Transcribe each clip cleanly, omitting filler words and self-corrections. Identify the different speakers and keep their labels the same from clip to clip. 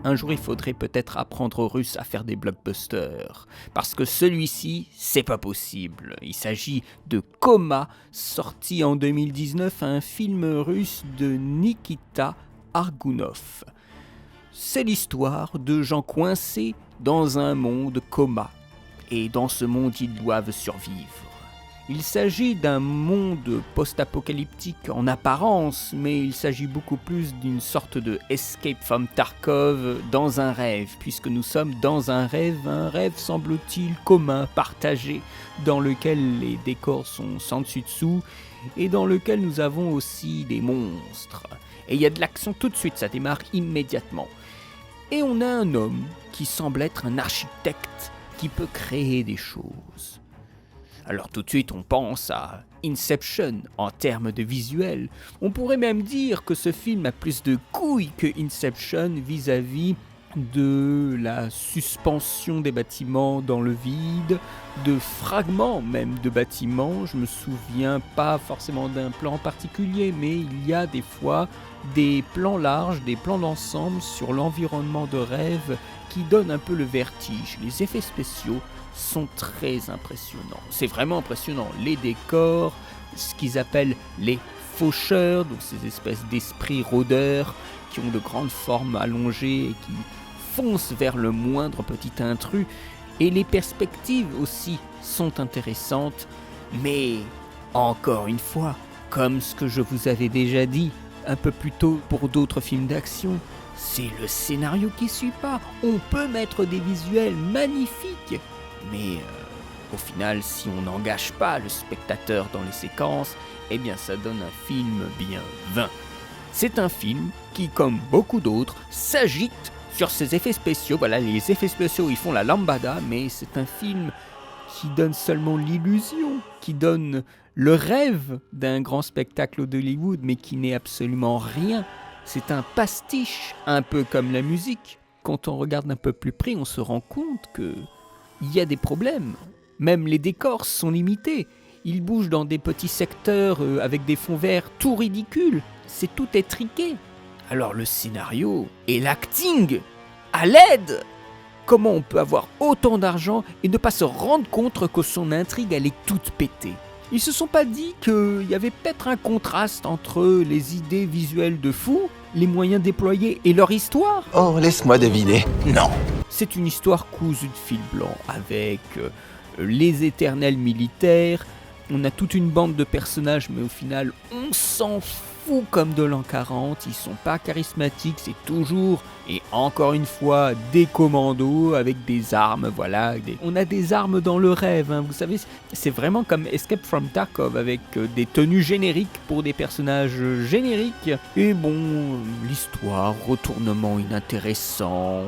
Speaker 1: un jour il faudrait peut-être apprendre aux Russes à faire des blockbusters. Parce que celui-ci, c'est pas possible. Il s'agit de Coma, sorti en 2019, un film russe de Nikita Argounov. C'est l'histoire de gens coincés dans un monde coma. Et dans ce monde, ils doivent survivre. Il s'agit d'un monde post-apocalyptique en apparence, mais il s'agit beaucoup plus d'une sorte de Escape from Tarkov dans un rêve, puisque nous sommes dans un rêve semble-t-il commun, partagé, dans lequel les décors sont sans dessus-dessous, et dans lequel nous avons aussi des monstres. Et il y a de l'action tout de suite, ça démarre immédiatement. Et on a un homme qui semble être un architecte qui peut créer des choses. Alors tout de suite on pense à Inception en termes de visuel. On pourrait même dire que ce film a plus de couilles que Inception vis-à-vis de la suspension des bâtiments dans le vide, de fragments même de bâtiments. Je me souviens pas forcément d'un plan particulier, mais il y a des fois des plans larges, des plans d'ensemble sur l'environnement de rêve qui donnent un peu le vertige. Les effets spéciaux sont très impressionnants. C'est vraiment impressionnant. Les décors, ce qu'ils appellent les faucheurs, donc ces espèces d'esprits rôdeurs qui ont de grandes formes allongées et qui foncent vers le moindre petit intrus. Et les perspectives aussi sont intéressantes, mais encore une fois, comme ce que je vous avais déjà dit un peu plus tôt pour d'autres films d'action, c'est le scénario qui suit pas. On peut mettre des visuels magnifiques, mais au final, si on n'engage pas le spectateur dans les séquences, eh bien ça donne un film bien vain. C'est un film qui, comme beaucoup d'autres, s'agite sur ses effets spéciaux. Voilà, les effets spéciaux, ils font la lambada, mais c'est un film qui donne seulement l'illusion, qui donne le rêve d'un grand spectacle d'Hollywood, mais qui n'est absolument rien. C'est un pastiche, un peu comme la musique. Quand on regarde un peu plus près, on se rend compte qu'il y a des problèmes. Même les décors sont limités. Ils bougent dans des petits secteurs avec des fonds verts tout ridicules. C'est tout étriqué. Alors le scénario et l'acting, à l'aide! Comment on peut avoir autant d'argent et ne pas se rendre compte que son intrigue elle est toute pétée? Ils se sont pas dit qu'il y avait peut-être un contraste entre les idées visuelles de fous, les moyens déployés et leur histoire?
Speaker 2: Oh, laisse-moi deviner. Non.
Speaker 1: C'est une histoire cousue de fil blanc, avec les éternels militaires. On a toute une bande de personnages, mais au final, on s'en fout comme de l'an 40. Ils sont pas charismatiques, c'est toujours, et encore une fois, des commandos avec des armes, voilà. On a des armes dans le rêve, hein, vous savez, c'est vraiment comme Escape from Tarkov, avec des tenues génériques pour des personnages génériques. Et bon, l'histoire, retournement inintéressant.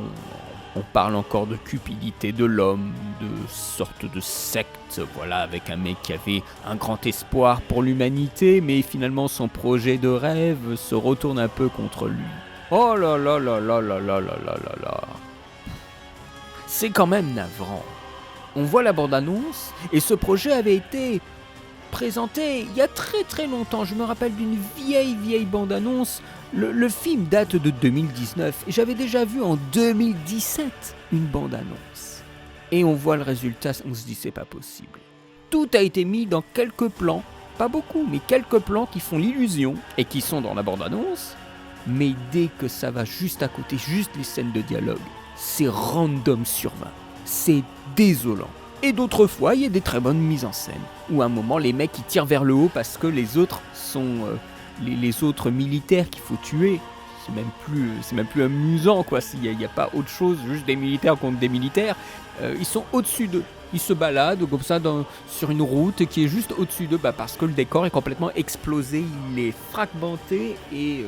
Speaker 1: On parle encore de cupidité de l'homme, de sorte de secte, voilà, avec un mec qui avait un grand espoir pour l'humanité, mais finalement son projet de rêve se retourne un peu contre lui. Oh là là là là là là là là là là. C'est quand même navrant. On voit la bande-annonce, et ce projet avait été présenté il y a très très longtemps. Je me rappelle d'une vieille bande-annonce. Le film date de 2019 et j'avais déjà vu en 2017 une bande-annonce. Et on voit le résultat, on se dit c'est pas possible. Tout a été mis dans quelques plans, pas beaucoup, mais quelques plans qui font l'illusion et qui sont dans la bande-annonce. Mais dès que ça va juste à côté, juste les scènes de dialogue, c'est random sur 20. C'est désolant. Et d'autres fois, il y a des très bonnes mises en scène. Où à un moment, les mecs ils tirent vers le haut parce que les autres sont les autres militaires qu'il faut tuer. C'est même plus amusant, quoi. Il y a pas autre chose, juste des militaires contre des militaires. Ils sont au-dessus d'eux. Ils se baladent comme ça sur une route qui est juste au-dessus d'eux, parce que le décor est complètement explosé, il est fragmenté et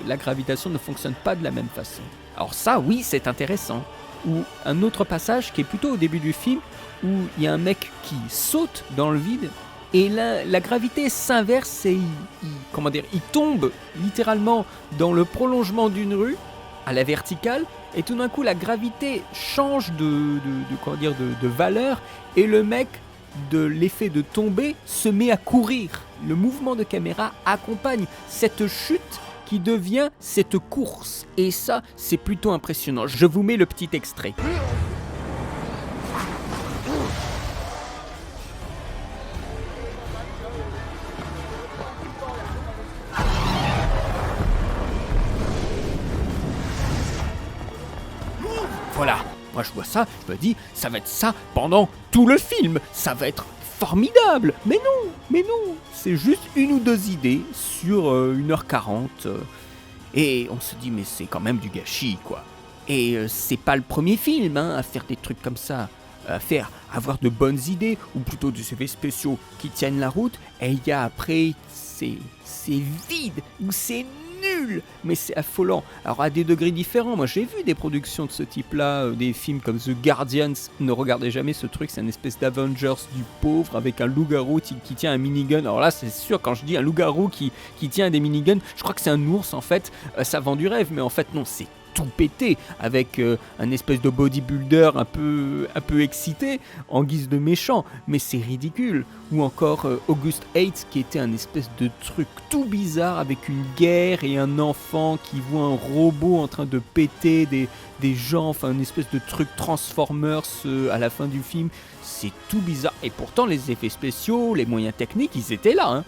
Speaker 1: la gravitation ne fonctionne pas de la même façon. Alors ça, oui, c'est intéressant. Ou un autre passage qui est plutôt au début du film, où il y a un mec qui saute dans le vide, et là, la gravité s'inverse et il tombe littéralement dans le prolongement d'une rue, à la verticale, et tout d'un coup la gravité change de valeur, et le mec, de l'effet de tomber, se met à courir. Le mouvement de caméra accompagne cette chute qui devient cette course. Et ça, c'est plutôt impressionnant. Je vous mets le petit extrait. Voilà, moi je vois ça, je me dis, ça va être ça pendant tout le film, ça va être formidable. Mais non, c'est juste une ou deux idées sur 1h40. Et on se dit, mais c'est quand même du gâchis, quoi. Et c'est pas le premier film à faire des trucs comme ça, avoir de bonnes idées, ou plutôt des effets spéciaux qui tiennent la route, et il y a après, c'est vide, ou c'est nul, mais c'est affolant. Alors à des degrés différents, moi j'ai vu des productions de ce type-là, des films comme The Guardians, ne regardez jamais ce truc, c'est une espèce d'Avengers du pauvre avec un loup-garou qui tient un minigun. Alors là c'est sûr, quand je dis un loup-garou qui tient des miniguns, je crois que c'est un ours en fait, ça vend du rêve, mais en fait non, c'est tout pété avec un espèce de bodybuilder un peu excité en guise de méchant, mais c'est ridicule. Ou encore August 8 qui était un espèce de truc tout bizarre avec une guerre et un enfant qui voit un robot en train de péter des gens, enfin une espèce de truc Transformers à la fin du film. C'est tout bizarre et pourtant les effets spéciaux, les moyens techniques, ils étaient là.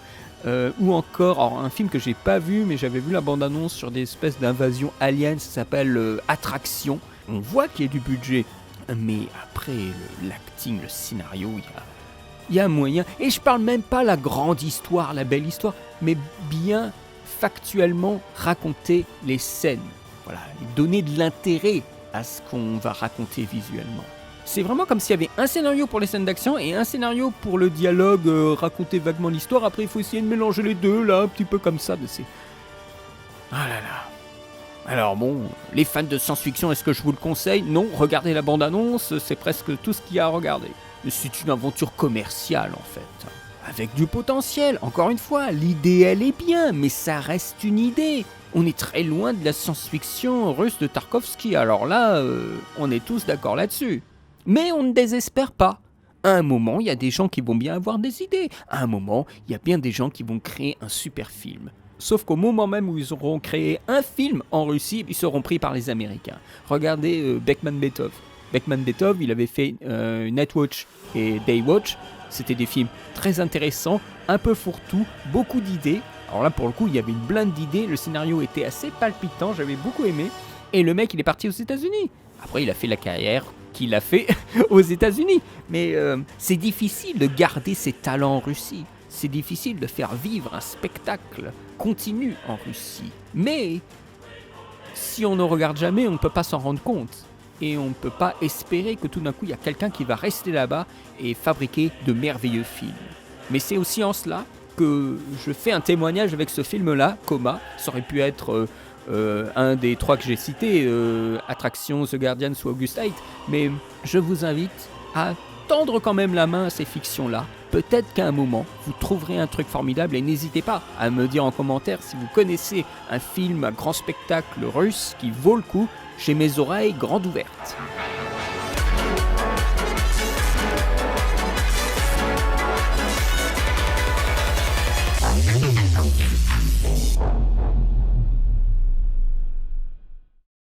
Speaker 1: Ou encore, alors, un film que j'ai pas vu, mais j'avais vu la bande-annonce sur des espèces d'invasion aliens, ça s'appelle Attraction. On voit qu'il y a du budget, mais après l'acting, le scénario, il y a un moyen. Et je parle même pas la grande histoire, la belle histoire, mais bien factuellement raconter les scènes. Voilà, donner de l'intérêt à ce qu'on va raconter visuellement. C'est vraiment comme s'il y avait un scénario pour les scènes d'action et un scénario pour le dialogue, raconter vaguement l'histoire. Après, il faut essayer de mélanger les deux, là, un petit peu comme ça. Mais c'est... Ah là là. Alors bon, les fans de science-fiction, est-ce que je vous le conseille ? Non, regardez la bande-annonce, c'est presque tout ce qu'il y a à regarder. C'est une aventure commerciale, en fait. Avec du potentiel, encore une fois, l'idée, elle est bien, mais ça reste une idée. On est très loin de la science-fiction russe de Tarkovsky, alors là, on est tous d'accord là-dessus. Mais on ne désespère pas. À un moment, il y a des gens qui vont bien avoir des idées. À un moment, il y a bien des gens qui vont créer un super film. Sauf qu'au moment même où ils auront créé un film en Russie, ils seront pris par les Américains. Regardez Beckman Betov. Beckman Betov, il avait fait Nightwatch et Daywatch. C'était des films très intéressants, un peu fourre-tout, beaucoup d'idées. Alors là, pour le coup, il y avait une blinde d'idées. Le scénario était assez palpitant, j'avais beaucoup aimé. Et le mec, il est parti aux États-Unis. Après, il a fait la carrière qu'il a fait aux États-Unis. Mais c'est difficile de garder ses talents en Russie. C'est difficile de faire vivre un spectacle continu en Russie. Mais si on ne regarde jamais, on ne peut pas s'en rendre compte. Et on ne peut pas espérer que tout d'un coup, il y a quelqu'un qui va rester là-bas et fabriquer de merveilleux films. Mais c'est aussi en cela que je fais un témoignage avec ce film-là, Coma. Ça aurait pu être un des trois que j'ai cités, Attraction, The Guardian ou August 8. Mais je vous invite à tendre quand même la main à ces fictions-là. Peut-être qu'à un moment, vous trouverez un truc formidable et n'hésitez pas à me dire en commentaire si vous connaissez un film à grand spectacle russe qui vaut le coup. J'ai mes oreilles grandes ouvertes.